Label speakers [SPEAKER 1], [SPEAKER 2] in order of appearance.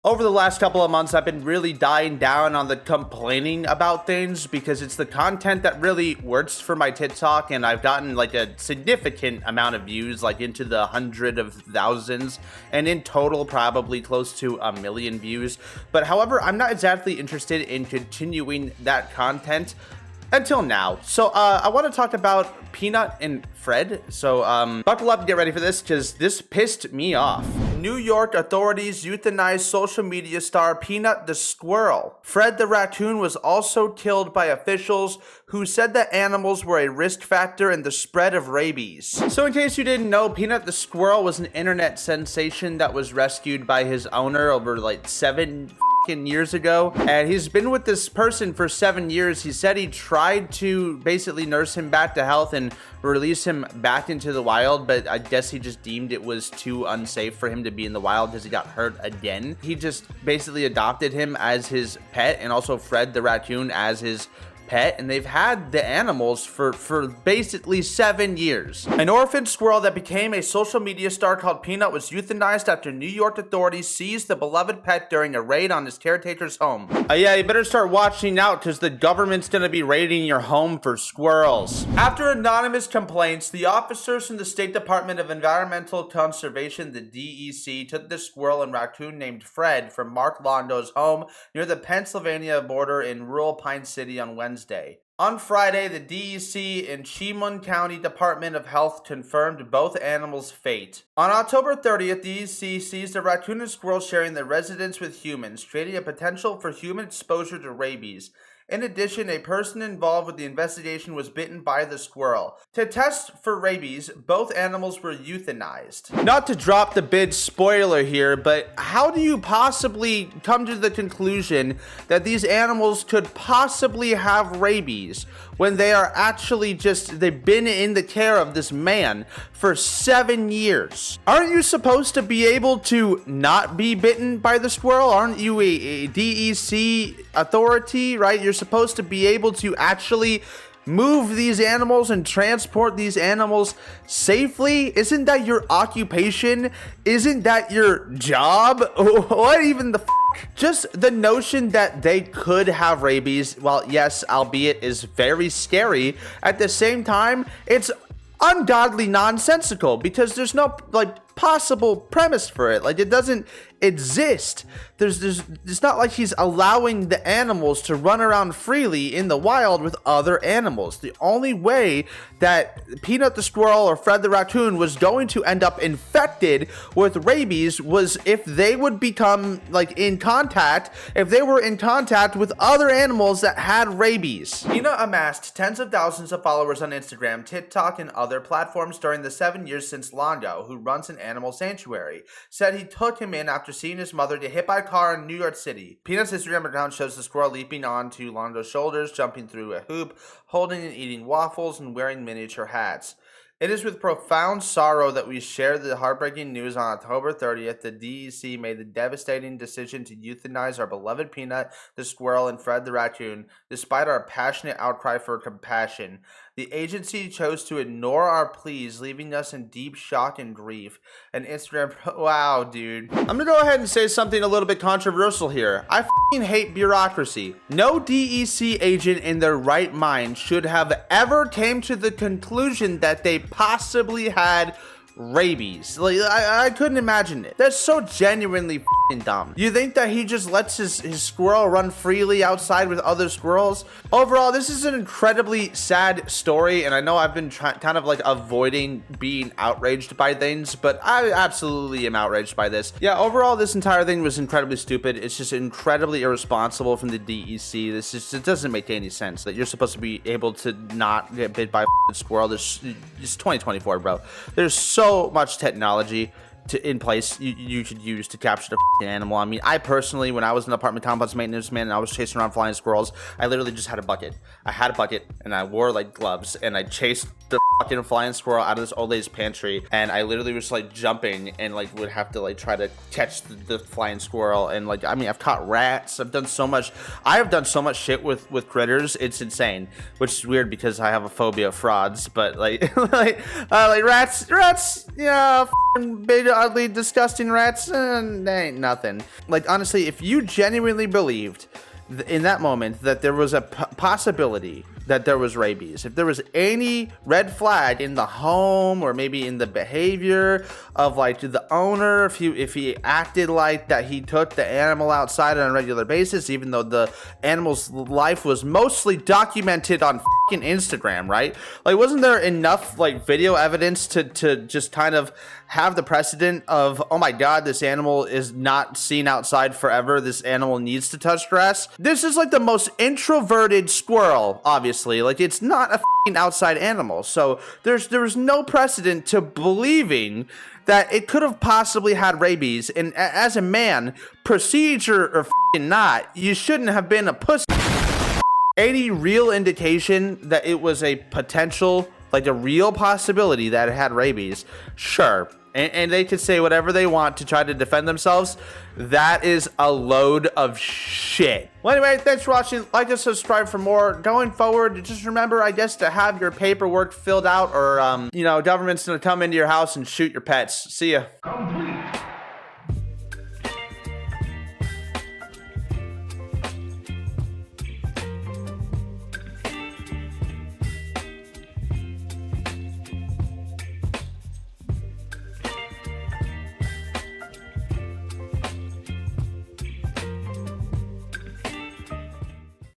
[SPEAKER 1] Over the last couple of months, I've been really dying down on the complaining about things because it's the content that really works for my TikTok, and I've gotten like a significant amount of views, like into the hundred of thousands, and in total probably close to 1 million views. But however, I'm not exactly interested in continuing that content until now. So I want to talk about Peanut and Fred. So buckle up and get ready for this, because this pissed me off. New York authorities euthanized social media star Peanut the Squirrel. Fred the raccoon was also killed by officials who said that animals were a risk factor in the spread of rabies. So in case you didn't know, Peanut the Squirrel was an internet sensation that was rescued by his owner over like 7 years ago, and he's been with this person for 7 years. He said he tried to basically nurse him back to health and release him back into the wild, but I guess he just deemed it was too unsafe for him to be in the wild because he got hurt again. He just basically adopted him as his pet, and also Fred the raccoon as his pet, and they've had the animals for basically 7 years. An orphan squirrel that became a social media star called Peanut was euthanized after New York authorities seized the beloved pet during a raid on his caretaker's home. Yeah, you better start watching out, because the government's gonna be raiding your home for squirrels. After anonymous complaints, the officers from the State Department of Environmental Conservation, the DEC, took the squirrel and raccoon named Fred from Mark Londo's home near the Pennsylvania border in rural Pine City on Wednesday. On Friday, the DEC and Chemung County Department of Health confirmed both animals' fate. On October 30th, DEC seized a raccoon and squirrel sharing their residence with humans, creating a potential for human exposure to rabies. In addition, a person involved with the investigation was bitten by the squirrel. To test for rabies, both animals were euthanized. Not to drop the big spoiler here, but how do you possibly come to the conclusion that these animals could possibly have rabies when they are actually they've been in the care of this man for 7 years? Aren't you supposed to be able to not be bitten by the squirrel? Aren't you a DEC authority, right? You're supposed to be able to actually move these animals and transport these animals safely. Isn't that your occupation? Isn't that your job? What even the Just the notion that they could have rabies, well, yes, albeit is very scary, at the same time, it's ungodly nonsensical, because there's no possible premise for it. It doesn't exist. It's not like he's allowing the animals to run around freely in the wild with other animals. The only way that Peanut the squirrel or Fred the raccoon was going to end up infected with rabies was if they would become if they were in contact with other animals that had rabies. Peanut amassed tens of thousands of followers on Instagram, TikTok, and other platforms during the 7 years since Londo, who runs an animal sanctuary, said he took him in after seeing his mother get hit by a car in New York City. Peanut's Instagram account shows the squirrel leaping onto Londo's shoulders, jumping through a hoop, holding and eating waffles, and wearing miniature hats. It is with profound sorrow that we share the heartbreaking news. On October 30th, the DEC made the devastating decision to euthanize our beloved Peanut the squirrel and Fred the raccoon, despite our passionate outcry for compassion. The agency chose to ignore our pleas, leaving us in deep shock and grief. And Instagram, wow, dude. I'm gonna go ahead and say something a little bit controversial here. I f***ing hate bureaucracy. No DEC agent in their right mind should have ever came to the conclusion that they possibly had rabies. I couldn't imagine it. That's so genuinely f***ing dumb. You think that he just lets his squirrel run freely outside with other squirrels? Overall, this is an incredibly sad story, and I know I've been kind of avoiding being outraged by things, but I absolutely am outraged by this. Yeah, overall, this entire thing was incredibly stupid. It's just incredibly irresponsible from the DEC. It doesn't make any sense that you're supposed to be able to not get bit by a squirrel. It's 2024, bro. There's so much technology in place you could use to capture the animal. I mean, I personally, when I was an apartment complex maintenance man and I was chasing around flying squirrels, I literally just had a bucket. I had a bucket and I wore gloves and I chased the fucking flying squirrel out of this old lady's pantry, and I literally was like jumping and like would have to like try to catch the flying squirrel. And like, I mean, I've caught rats. I've done so much. I have done so much shit with critters. It's insane, which is weird because I have a phobia of frauds. But like, like rats, yeah, big, ugly, disgusting rats. They ain't nothing. Like, honestly, if you genuinely believed in that moment that there was a possibility that there was rabies, if there was any red flag in the home or maybe in the behavior of like the owner, if he acted like that he took the animal outside on a regular basis, even though the animal's life was mostly documented on fucking Instagram, right? Like, wasn't there enough like video evidence to just kind of have the precedent of, oh my god, this animal is not seen outside forever, this animal needs to touch grass? This is like the most introverted squirrel, obviously. Like, it's not a fucking outside animal, so there was no precedent to believing that it could have possibly had rabies. And as a man, procedure or fucking not, you shouldn't have been a pussy. Any real indication that it was a potential, like a real possibility that it had rabies, sure. And they could say whatever they want to try to defend themselves. That is a load of shit. Well, anyway, thanks for watching. Like and subscribe for more. Going forward, just remember, I guess, to have your paperwork filled out, or, you know, government's gonna come into your house and shoot your pets. See ya.